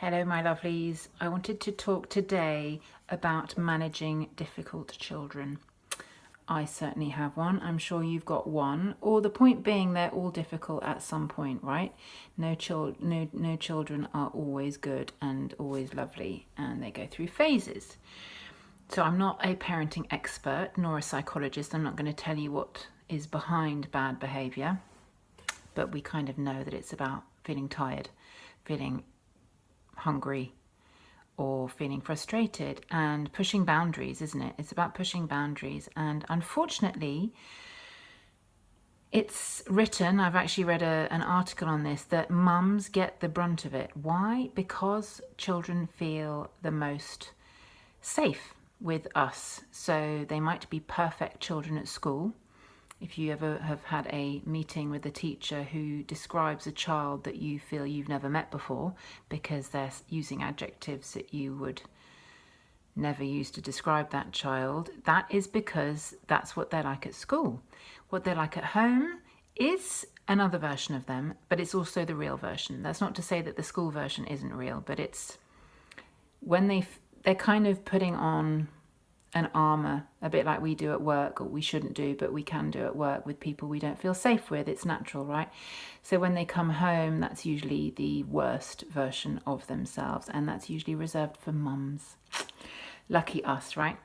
Hello, my lovelies. I wanted to talk today about managing difficult children. I certainly have one. I'm sure you've got one. Or the point being, they're all difficult at some point, right? No children are always good and always lovely, and they go through phases. So I'm not a parenting expert nor a psychologist. I'm not going to tell you what is behind bad behaviour, but we kind of know that it's about feeling tired, feeling hungry, or feeling frustrated, and pushing boundaries, isn't it? It's about pushing boundaries. And unfortunately, it's written, I've actually read an article on this, that mums get the brunt of it. Why? Because children feel the most safe with us. So they might be perfect children at school. If you ever have had a meeting with a teacher who describes a child that you feel you've never met before because they're using adjectives that you would never use to describe that child, that is because that's what they're like at school. What they're like at home is another version of them, but it's also the real version. That's not to say that the school version isn't real, but it's when they're kind of putting on an armour, a bit like we do at work, or we shouldn't do, but we can do at work with people we don't feel safe with. It's natural, right? So when they come home, that's usually the worst version of themselves, and that's usually reserved for mums. Lucky us, right?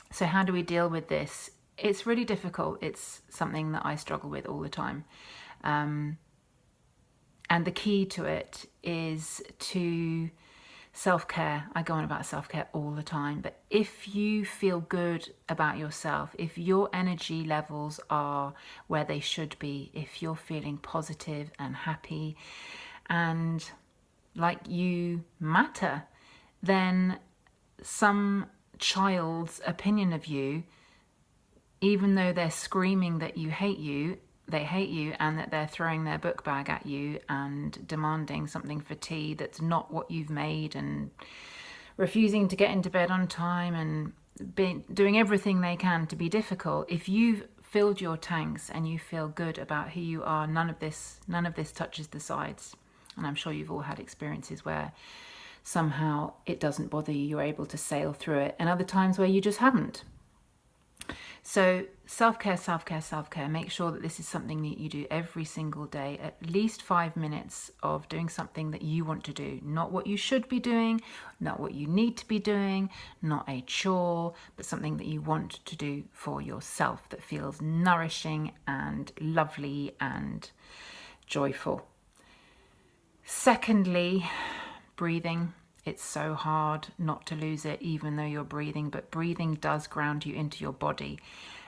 So how do we deal with this? It's really difficult. It's something that I struggle with all the time. And the key to it is to self-care. I go on about self-care all the time, but if you feel good about yourself, if your energy levels are where they should be, if you're feeling positive and happy and like you matter, then some child's opinion of you, even though they're screaming that you hate you, they hate you, and that they're throwing their book bag at you and demanding something for tea that's not what you've made, and refusing to get into bed on time, and doing everything they can to be difficult. If you've filled your tanks and you feel good about who you are, none of this touches the sides. And I'm sure you've all had experiences where somehow it doesn't bother you, you're able to sail through it, and other times where you just haven't. So self-care, self-care, self-care. Make sure that this is something that you do every single day, at least 5 minutes of doing something that you want to do, not what you should be doing, not what you need to be doing, not a chore, but something that you want to do for yourself that feels nourishing and lovely and joyful. Secondly, breathing. It's so hard not to lose it, even though you're breathing, but breathing does ground you into your body.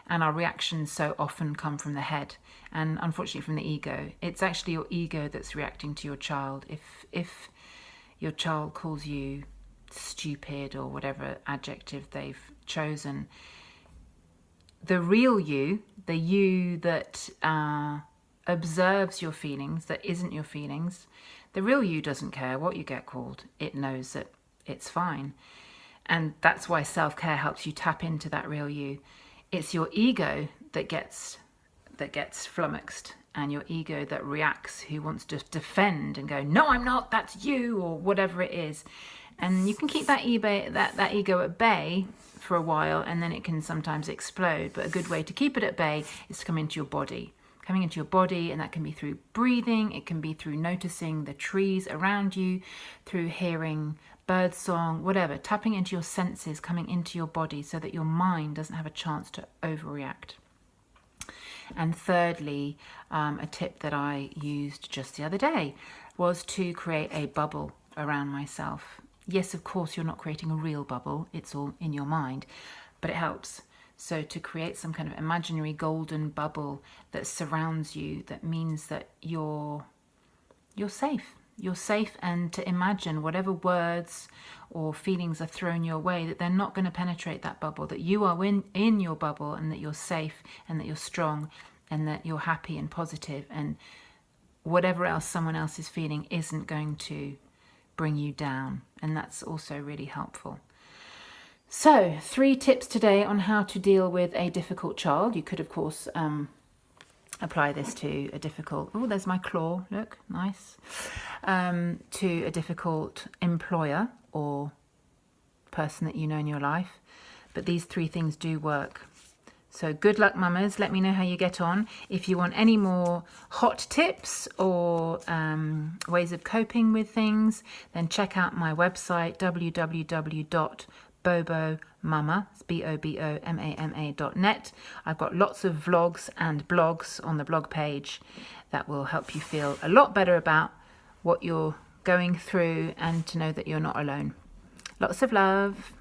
And our reactions so often come from the head, and unfortunately from the ego. It's actually your ego that's reacting to your child. If your child calls you stupid or whatever adjective they've chosen, the real you, the you that observes your feelings, that isn't your feelings, the real you doesn't care what you get called. It knows that it's fine. And that's why self-care helps you tap into that real you. It's your ego that gets flummoxed, and your ego that reacts, who wants to defend and go, no, I'm not, that's you, or whatever it is. And you can keep that ego at bay for a while, and then it can sometimes explode. But a good way to keep it at bay is to come into your body. Coming into your body, and that can be through breathing, it can be through noticing the trees around you, through hearing bird song, whatever, tapping into your senses, coming into your body so that your mind doesn't have a chance to overreact. And thirdly, a tip that I used just the other day was to create a bubble around myself. Yes, of course, you're not creating a real bubble, it's all in your mind, but it helps. So to create some kind of imaginary golden bubble that surrounds you, that means that you're safe. You're safe, and to imagine whatever words or feelings are thrown your way, that they're not going to penetrate that bubble, that you are in your bubble, and that you're safe, and that you're strong, and that you're happy and positive, and whatever else someone else is feeling isn't going to bring you down. And that's also really helpful. So 3 tips today on how to deal with a difficult child. You could, of course, apply this to a difficult, oh, there's my claw, look, nice, to a difficult employer or person that you know in your life. But these 3 things do work. So good luck, mamas. Let me know how you get on. If you want any more hot tips or ways of coping with things, then check out my website, www.bobomama, BOBOMAMA.net. I've got lots of vlogs and blogs on the blog page that will help you feel a lot better about what you're going through and to know that you're not alone. Lots of love.